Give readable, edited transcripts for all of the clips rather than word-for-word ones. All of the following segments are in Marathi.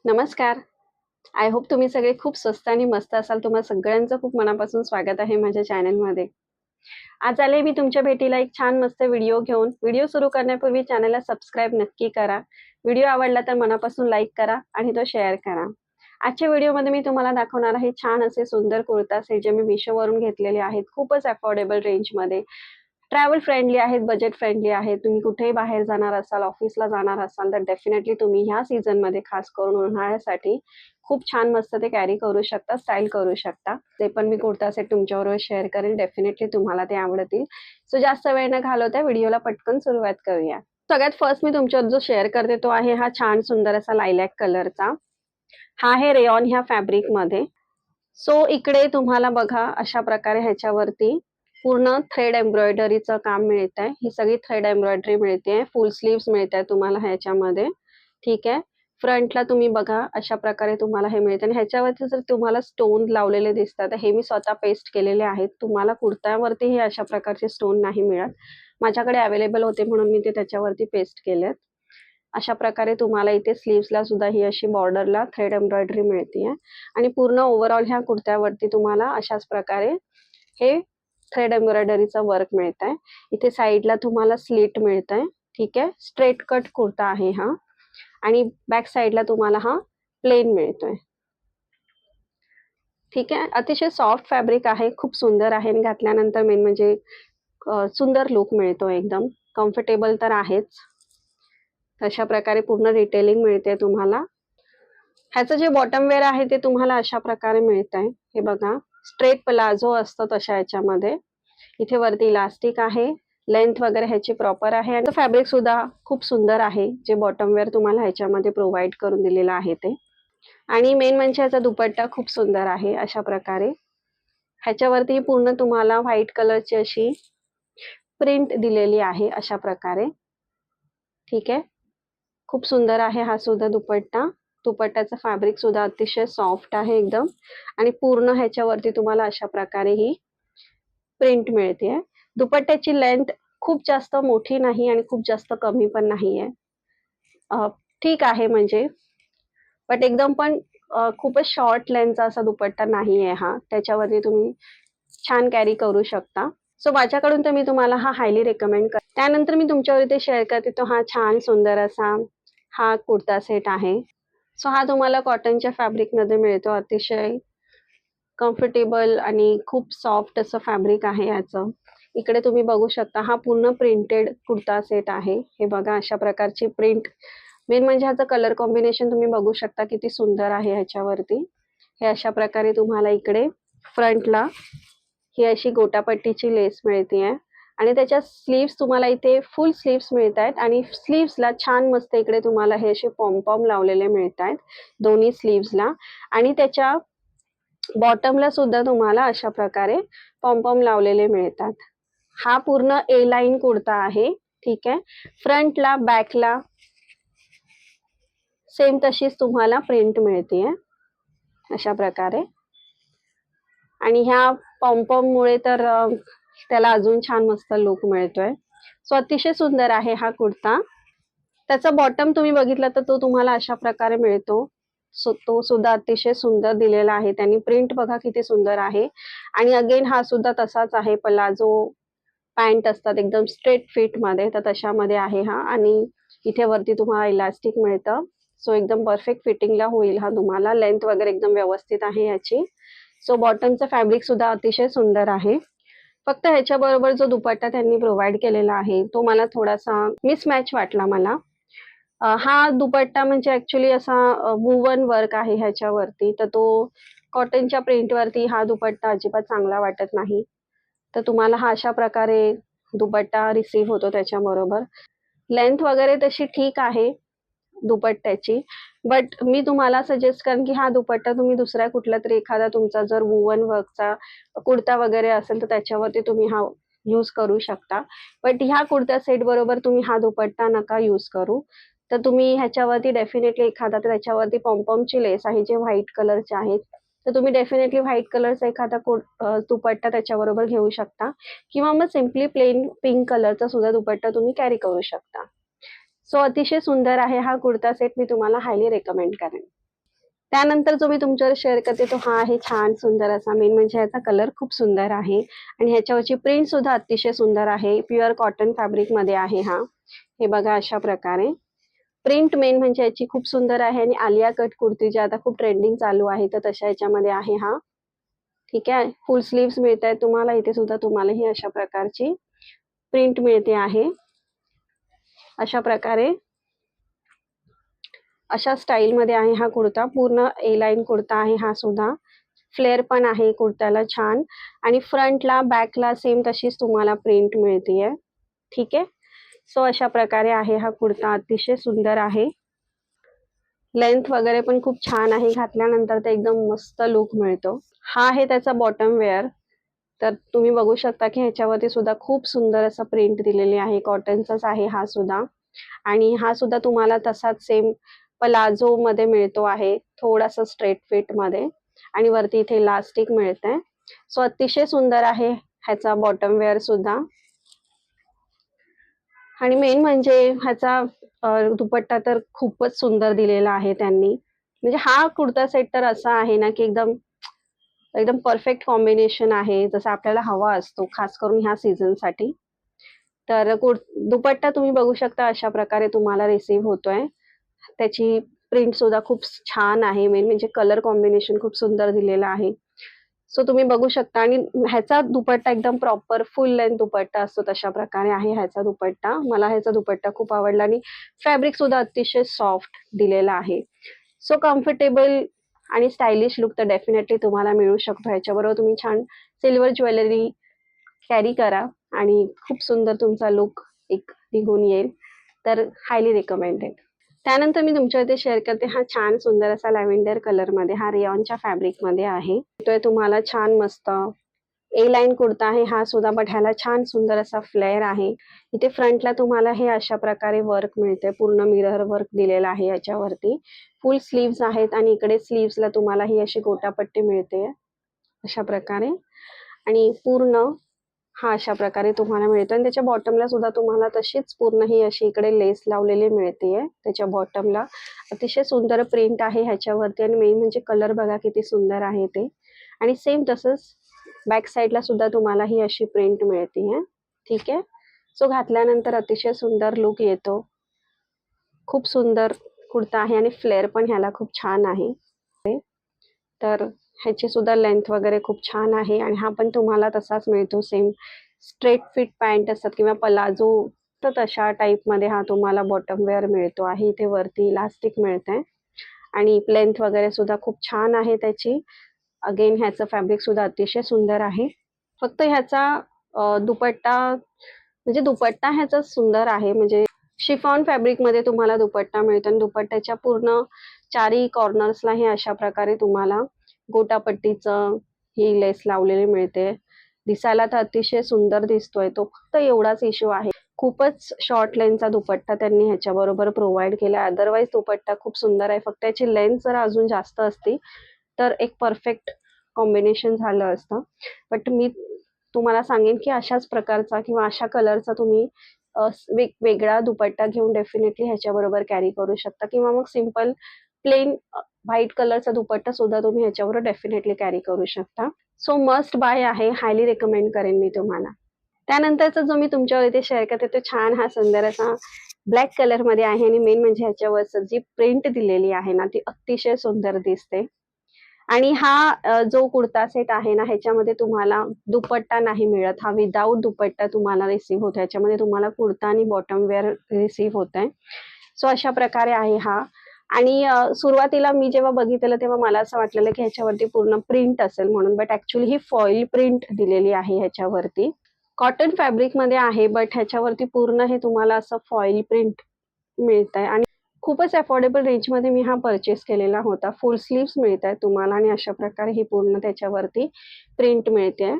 नमस्कार. आय होप तुम्ही सगळे खूप स्वस्त आणि मस्त असाल. तुम्हा सगळ्यांचं खूप मनापासून स्वागत आहे माझ्या चॅनलमध्ये. आज आले मी तुमच्या भेटीला एक छान मस्त व्हिडिओ घेऊन. व्हिडिओ सुरू करण्यापूर्वी चॅनलला सबस्क्राईब नक्की करा. व्हिडिओ आवडला तर मनापासून लाईक करा आणि तो शेअर करा. आजच्या व्हिडिओमध्ये मी तुम्हाला दाखवणार आहे छान असे सुंदर कुर्ता सेट जे मी Meeshoवरून घेतलेले आहेत. खूपच अफोर्डेबल रेंजमध्ये. ट्रॅव्हल फ्रेंडली आहेत, बजेट फ्रेंडली आहेत. तुम्ही कुठेही बाहेर जाणार असाल, ऑफिसला जाणार असाल, तर डेफिनेटली तुम्ही ह्या सीझनमध्ये खास करून उन्हाळ्यासाठी खूप छान मस्त ते कॅरी करू शकता, स्टाईल करू शकता. ते पण मी कुर्ता सेट तुमच्याबरोबर शेअर करेन. डेफिनेटली तुम्हाला ते आवडतील. सो जास्त वेळ न घालवता व्हिडिओला पटकन सुरुवात करूया. सगळ्यात फर्स्ट मी तुमच्यावर जो शेअर करते तो आहे हा छान सुंदर असा लायलॅक कलरचा. हा आहे रेयॉन ह्या फॅब्रिकमध्ये. सो इकडे तुम्हाला बघा अशा प्रकारे ह्याच्यावरती पूर्ण थ्रेड एम्ब्रॉयडरीचं काम मिळतंय. ही सगळी थ्रेड एम्ब्रॉयडरी मिळतेय. फुल स्लीव्हज मिळताय तुम्हाला ह्याच्यामध्ये. ठीक आहे. फ्रंटला तुम्ही बघा अशा प्रकारे तुम्हाला हे मिळते आणि ह्याच्यावरती जर तुम्हाला स्टोन लावलेले दिसतात, तर हे मी स्वतः पेस्ट केलेले आहेत. तुम्हाला कुर्त्यावरती हे अशा प्रकारचे स्टोन नाही मिळत. माझ्याकडे अवेलेबल होते म्हणून मी ते त्याच्यावरती पेस्ट केलेत. अशा प्रकारे तुम्हाला इथे स्लीव्हजला सुद्धा ही अशी बॉर्डरला थ्रेड एम्ब्रॉयडरी मिळतीये आणि पूर्ण ओव्हरऑल ह्या कुर्त्यावरती तुम्हाला अशाच प्रकारे हे थ्रेड एम्ब्रॉयडरीचं वर्क मिळतंय. इथे साईडला तुम्हाला स्लिट मिळतंय. ठीक आहे. स्ट्रेट कट कुर्ता आहे हा आणि बॅक साईडला तुम्हाला हा प्लेन मिळतोय. ठीक आहे. अतिशय सॉफ्ट फॅब्रिक आहे. खूप सुंदर आहे आणि घातल्यानंतर मेन म्हणजे सुंदर लुक मिळतो एकदम. कम्फर्टेबल तर आहेच. अशा प्रकारे पूर्ण डिटेलिंग मिळते तुम्हाला. ह्याचं जे बॉटम वेअर आहे ते तुम्हाला अशा प्रकारे मिळतंय. हे बघा स्ट्रेट प्लाझो असतं तशा ह्याच्यामध्ये. इथे वरती इलास्टिक आहे. लेंथ वगैरे ह्याची प्रॉपर आहे आणि फॅब्रिक सुद्धा खूप सुंदर आहे. जे बॉटम वेअर तुम्हाला ह्याच्यामध्ये प्रोव्हाइड करून दिलेलं आहे ते. आणि मेन म्हणजे ह्याचा दुपट्टा खूप सुंदर आहे अशा प्रकारे. ह्याच्यावरती पूर्ण तुम्हाला व्हाईट कलरची अशी प्रिंट दिलेली आहे अशा प्रकारे. ठीक आहे. खूप सुंदर आहे हा सुद्धा दुपट्टा. दुपट्ट्याचं फॅब्रिक सुद्धा अतिशय सॉफ्ट आहे एकदम आणि पूर्ण ह्याच्यावरती तुम्हाला अशा प्रकारे ही प्रिंट मिळते. दुपट्ट्याची लेंथ खूप जास्त मोठी नाही आणि खूप जास्त कमी पण नाहीये. ठीक आहे म्हणजे बट एकदम पण खूपच शॉर्ट लेंथचा असा दुपट्टा नाहीये हा. त्याच्यावरती तुम्ही छान कॅरी करू शकता. सो माझ्याकडून तर मी तुम्हाला हा हायली रेकमेंड करते. त्यानंतर मी तुमच्यावर इथे शेअर करते तो हा छान सुंदर असा हा कुर्ता सेट आहे. सो हा तुम्हाला कॉटनच्या फॅब्रिकमध्ये मिळतो. अतिशय कम्फर्टेबल आणि खूप सॉफ्ट असं फॅब्रिक आहे याचं. इकडे तुम्ही बघू शकता हा पूर्ण प्रिंटेड कुर्ता सेट आहे. हे बघा अशा प्रकारची प्रिंट. मेन म्हणजे ह्याचं कलर कॉम्बिनेशन तुम्ही बघू शकता किती सुंदर आहे ह्याच्यावरती. हे अशा प्रकारे तुम्हाला इकडे फ्रंटला ही अशी गोटापट्टीची लेस मिळतीये आणि त्याच्या स्लीव्स तुम्हाला इथे फुल स्लीव्स मिळतायत आणि स्लीव्सला छान मस्त इकडे तुम्हाला हे असे पॉम लावलेले मिळतायत दोन्ही स्लीव्सला आणि त्याच्या बॉटमला सुद्धा तुम्हाला अशा प्रकारे पॉम लावलेले मिळतात. हा पूर्ण ए लाईन कुर्ता आहे. ठीक आहे. फ्रंटला बॅकला सेम तशीच तुम्हाला प्रिंट मिळतीये अशा प्रकारे आणि ह्या मुळे तर त्याला अजून छान मस्त लुक मिळतोय. सो अतिशय सुंदर आहे हा कुर्ता. त्याचा बॉटम तुम्ही बघितला तर तो तुम्हाला अशा प्रकारे मिळतो. सो तो सुद्धा अतिशय सुंदर दिलेला आहे. त्यांनी प्रिंट बघा किती सुंदर आहे आणि अगेन हा सुद्धा तसाच आहे. प्लाझो पॅन्ट असतात एकदम स्ट्रेट फिटमध्ये तर तशामध्ये आहे हा आणि इथे वरती तुम्हाला इलास्टिक मिळतं. सो एकदम परफेक्ट फिटिंगला होईल हा तुम्हाला. लेंथ वगैरे एकदम व्यवस्थित आहे याची. सो बॉटमचं फॅब्रिक सुद्धा अतिशय सुंदर आहे. फक्त ह्याच्याबरोबर जो दुपट्टा त्यांनी प्रोव्हाइड केलेला आहे तो मला थोडासा मिसमॅच वाटला मला. हा दुपट्टा म्हणजे ॲक्चुअली असा वूवन वर्क आहे ह्याच्यावरती, तर तो कॉटनच्या प्रिंटवरती हा दुपट्टा अजिबात चांगला वाटत नाही. तर तुम्हाला हा अशा प्रकारे दुपट्टा रिसीव्ह होतो त्याच्याबरोबर. लेंथ वगैरे तशी ठीक आहे दुपट्ट्याची, बट मी तुम्हाला सजेस्ट करेन की हा दुपट्टा तुम्ही दुसऱ्या कुठल्यातरी एखादा तुमचा जर वूवन वर्कचा कुर्ता वगैरे असेल तर त्याच्यावरती तुम्ही हा यूज करू शकता. बट ह्या कुर्ता सेट बरोबर तुम्ही हा दुपट्टा नका यूज करू. तर तुम्ही ह्याच्यावरती डेफिनेटली एखादा तर त्याच्यावरती पॉम्पॉमची लेस आहे जे व्हाईट कलरचे आहेत. तर तुम्ही डेफिनेटली व्हाईट कलरचा एखादा दुपट्टा त्याच्याबरोबर घेऊ शकता किंवा मग सिम्पली प्लेन पिंक कलरचा सुद्धा दुपट्टा तुम्ही कॅरी करू शकता. सो अतिशय सुंदर आहे हा कुर्ता सेट. मी तुम्हाला हायली रेकमेंड करेन. त्यानंतर जो मी तुमच्यावर शेअर करते तो हा आहे छान सुंदर असा, मेन म्हणजे ह्याचा कलर खूप सुंदर आहे आणि ह्याच्यावरची प्रिंट सुद्धा अतिशय सुंदर आहे. प्युअर कॉटन फॅब्रिक मध्ये आहे हा. हे बघा अशा प्रकारे प्रिंट मेन म्हणजे याची खूप सुंदर आहे आणि आलिया कट कुर्ती जी आता खूप ट्रेंडिंग चालू आहे तर तशा याच्यामध्ये आहे हा. ठीक आहे, फुल स्लीव्स मिळत आहेत तुम्हाला. इथे सुद्धा तुम्हाला ही अशा प्रकारची प्रिंट मिळते आहे. अशा प्रकारे अशा स्टाईल मध्ये आहे हा कुर्ता. पूर्ण ए लाईन कुर्ता आहे हा सुद्धा. फ्लेअर पण आहे कुर्त्याला छान आणि फ्रंटला बॅकला सेम तशीच तुम्हाला प्रिंट मिळतीये. ठीक आहे, सो अशा प्रकारे आहे हा कुर्ता. अतिशय सुंदर आहे. लेंथ वगैरे पण खूप छान आहे. घातल्यानंतर ते एकदम मस्त लुक मिळतो. हा आहे त्याचा बॉटम वेअर. तर तुम्ही बघू शकता की ह्याच्यावरती सुद्धा खूप सुंदर असं प्रिंट दिलेली आहे. कॉटनचाच आहे हा सुद्धा आणि हा सुद्धा तुम्हाला तसाच सेम प्लाझो मध्ये मिळतो आहे. थोडासा स्ट्रेट फिट मध्ये आणि वरती इथे इलास्टिक मिळते. सो अतिशय सुंदर आहे ह्याचा बॉटम वेअर सुद्धा. आणि मेन म्हणजे ह्याचा दुपट्टा तर खूपच सुंदर दिलेला आहे त्यांनी. म्हणजे हा कुर्ता सेट तर असा आहे ना की एकदम एकदम परफेक्ट कॉम्बिनेशन आहे जसं आपल्याला हवा असतो खास करून ह्या सीझन साठी. तर दुपट्टा तुम्ही बघू शकता अशा प्रकारे तुम्हाला रिसीव्ह होतोय. त्याची प्रिंट सुद्धा खूप छान आहे. मेन म्हणजे कलर कॉम्बिनेशन खूप सुंदर दिलेलं आहे. सो तुम्ही बघू शकता आणि ह्याचा दुपट्टा एकदम प्रॉपर फुल लेंथ दुपट्टा असतो तशा प्रकारे आहे ह्याचा दुपट्टा. मला ह्याचा दुपट्टा खूप आवडला आणि फॅब्रिक सुद्धा अतिशय सॉफ्ट दिलेला आहे. सो कम्फर्टेबल आणि स्टायलिश लुक तर डेफिनेटली तुम्हाला मिळू शकतो. ह्याच्याबरोबर तुम्ही छान सिल्वर ज्वेलरी कॅरी करा आणि खूप सुंदर तुमचा लुक एक निघून येईल. तर हायली रिकमेंडेड. त्यानंतर मी तुमच्या इथे शेअर करते हा छान सुंदर असा लॅव्हेंडर कलर मध्ये, हा रेयॉनच्या फॅब्रिक मध्ये आहे. तो तुम्हाला छान मस्त ए लाईन कुर्ता आहे हा सुद्धा. बट ह्याला छान सुंदर असा फ्लेअर आहे. इथे फ्रंटला तुम्हाला हे अशा प्रकारे वर्क मिळते. पूर्ण मिरर वर्क दिलेला आहे याच्यावरती. फुल स्लीव्स आहेत आणि इकडे स्लीव्सला तुम्हाला ही अशी गोटापट्टी मिळते अशा प्रकारे आणि पूर्ण हा अशा प्रकारे तुम्हाला मिळतो आणि त्याच्या बॉटमला सुद्धा तुम्हाला तशीच पूर्ण ही अशी इकडे लेस लावलेली मिळते त्याच्या बॉटमला. अतिशय सुंदर प्रिंट आहे ह्याच्यावरती आणि मेन म्हणजे कलर बघा किती सुंदर आहे ते. आणि सेम तसंच बॅक साईडला सुद्धा तुम्हाला ही अशी प्रिंट मिळते. ठीक आहे, सो घातल्यानंतर अतिशय सुंदर लुक येतो. खूप सुंदर कुर्ता आहे आणि फ्लेअर पण ह्याला खूप छान आहे. तर ह्याची सुद्धा लेंथ वगैरे खूप छान आहे आणि हा पण तुम्हाला तसाच मिळतो सेम स्ट्रेट फिट पॅन्ट असतात किंवा पलाझो तर तशा टाईप मध्ये हा तुम्हाला बॉटम वेअर मिळतो आहे. इथे वरती इलास्टिक मिळते आणि लेंथ वगैरे सुद्धा खूप छान आहे त्याची. अगेन ह्याचं फॅब्रिक सुद्धा अतिशय सुंदर आहे. फक्त ह्याचा दुपट्टा म्हणजे दुपट्टा ह्याचा सुंदर आहे. म्हणजे शिफॉन फॅब्रिक मध्ये तुम्हाला दुपट्टा मिळतो आणि दुपट्ट्याच्या पूर्ण चारी कॉर्नर्सला हे अशा प्रकारे तुम्हाला गोटापट्टीचं ही लेस लावलेली मिळते. दिसायला तर अतिशय सुंदर दिसतोय तो. फक्त एवढाच इश्यू आहे, खूपच शॉर्ट लेंथचा दुपट्टा त्यांनी ह्याच्या बरोबर प्रोव्हाइड केला. अदरवाईज दुपट्टा खूप सुंदर आहे. फक्त त्याची लेंथ जर अजून जास्त असती तर एक परफेक्ट कॉम्बिनेशन झालं असतं. बट मी तुम्हाला सांगेन की अशाच प्रकारचा किंवा अशा कलरचा तुम्ही वेगवेगळा दुपट्टा घेऊन डेफिनेटली ह्याच्याबरोबर कॅरी करू शकता किंवा मग सिंपल प्लेन व्हाईट कलरचा दुपट्टा सुद्धा तुम्ही ह्याच्याबरोबर डेफिनेटली कॅरी करू शकता. सो मस्ट बाय आहे, हायली रेकमेंड करेन मी तुम्हाला. त्यानंतरचा जो मी तुमच्यावर इथे शेअर करते तो छान हा सुंदर असा ब्लॅक कलर मध्ये आहे आणि मेन म्हणजे ह्याच्यावर जी प्रिंट दिलेली आहे ना ती अतिशय सुंदर दिसते. आणि हा जो कुर्ता सेट आहे ना ह्याच्यामध्ये तुम्हाला दुपट्टा नाही मिळत. हा विदाऊट दुपट्टा तुम्हाला रिसीव्ह होतो. ह्याच्यामध्ये तुम्हाला कुर्ता आणि बॉटम वेअर रिसीव्ह होत आहे. सो अशा प्रकारे आहे हा. आणि सुरुवातीला मी जेव्हा बघितलेलं तेव्हा मला असं वाटलेलं की ह्याच्यावरती पूर्ण प्रिंट असेल म्हणून, but actually he foil print दिलेली आहे ह्याच्यावरती. कॉटन फॅब्रिक मध्ये आहे बट ह्याच्यावरती पूर्ण हे तुम्हाला असं फॉईल प्रिंट मिळत आहे आणि खूपच अफोर्डेबल रेंजमध्ये मी हा परचेस केलेला होता. फुल स्लीव्स मिळत आहेत तुम्हाला आणि अशा प्रकारे ही पूर्ण त्याच्यावरती प्रिंट मिळते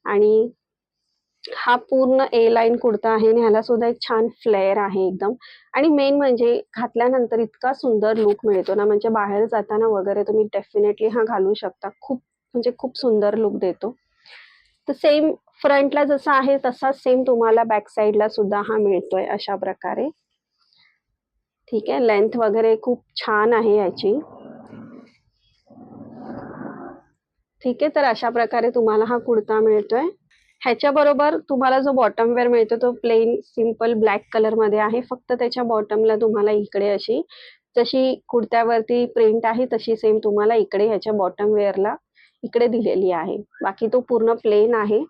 आणि हा पूर्ण ए लाईन कुर्ता आहे आणि ह्याला सुद्धा एक छान फ्लेअर आहे एकदम. आणि मेन म्हणजे घातल्यानंतर इतका सुंदर लुक मिळतो ना, म्हणजे बाहेर जाताना वगैरे तुम्ही डेफिनेटली हा घालू शकता. खूप म्हणजे खूप सुंदर लुक देतो. तर सेम फ्रंटला जसा आहे तसाच सेम तुम्हाला बॅक साईडला सुद्धा हा मिळतोय अशा प्रकारे. ठीक आहे, लेंथ वगैरे खूप छान आहे याची. ठीक आहे, तर अशा प्रकारे तुम्हाला हा कुर्ता मिळतोय. ह्याच्याबरोबर तुम्हाला जो बॉटम वेअर मिळतो तो प्लेन सिंपल ब्लॅक कलरमध्ये आहे. फक्त त्याच्या बॉटमला तुम्हाला इकडे अशी जशी कुर्त्यावरती प्रिंट आहे तशी सेम तुम्हाला इकडे ह्याच्या बॉटम वेअरला इकडे दिलेली आहे. बाकी तो पूर्ण प्लेन आहे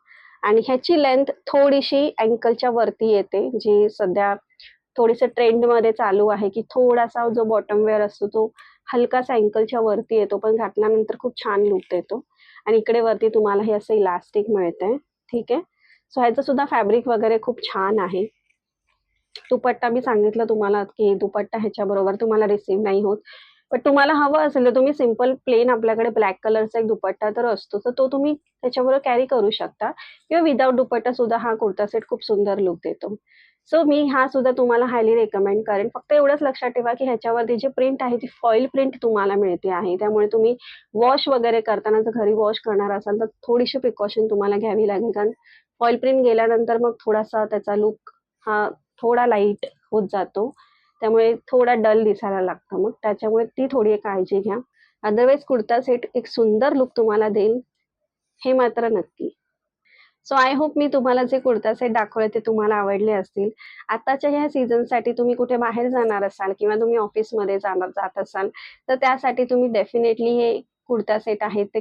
आणि ह्याची लेंथ थोडीशी अँकलच्या वरती येते, जी सध्या थोडीसं ट्रेंडमध्ये चालू आहे, की थोडासा जो बॉटम वेअर असतो तो हलकासा अँकलच्या वरती येतो, पण घातल्यानंतर खूप छान लूक देतो. आणि इकडे वरती तुम्हाला हे असं इलास्टिक मिळतंय. ठीक आहे. सो ह्याचं सुद्धा फॅब्रिक वगैरे खूप छान आहे. दुपट्टा मी सांगितलं तुम्हाला, की दुपट्टा ह्याच्याबरोबर तुम्हाला रिसीव्ह नाही होत. पण तुम्हाला हवं असेल तर तुम्ही सिंपल प्लेन आपल्याकडे ब्लॅक कलरचा एक दुपट्टा तर असतो, तर तो तुम्ही त्याच्याबरोबर कॅरी करू शकता किंवा विदाऊट दुपट्टा सुद्धा हा कुर्ता सेट खूप सुंदर लूक देतो. सो मी हा सुद्धा तुम्हाला हायली रेकमेंड करेन. फक्त एवढंच लक्षात ठेवा, की ह्याच्यावरती जी प्रिंट आहे ती फॉइल प्रिंट तुम्हाला मिळते आहे. त्यामुळे तुम्ही वॉश वगैरे करताना जर घरी वॉश करणार असाल, तर थोडीशी प्रिकॉशन तुम्हाला घ्यावी लागेल. कारण फॉइल प्रिंट गेल्यानंतर मग थोडासा त्याचा लूक हा थोडा लाईट होत जातो. त्यामुळे थोडा डल दिसायला लागतं मग. त्याच्यामुळे ती थोडी काळजी घ्या. अदरवाईज कुर्ता सेट एक सुंदर लूक तुम्हाला देईल, हे मात्र नक्की. सो आय होप मी तुम्हाला जे कुर्ता सेट दाखवले ते तुम्हाला आवडले असतील. आताच्या ह्या सीझनसाठी तुम्ही कुठे बाहेर जाणार असाल किंवा तुम्ही ऑफिसमध्ये जात असाल, तर त्यासाठी तुम्ही डेफिनेटली हे कुर्ता सेट आहे ते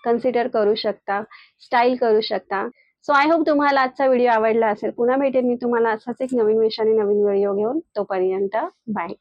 कन्सिडर करू शकता, स्टाईल करू शकता. सो आय होप तुम्हाला आजचा व्हिडिओ आवडला असेल. पुन्हा भेटेन मी तुम्हाला असाच एक नवीन विषयाने नवीन व्हिडिओ घेऊन. तोपर्यंत बाय.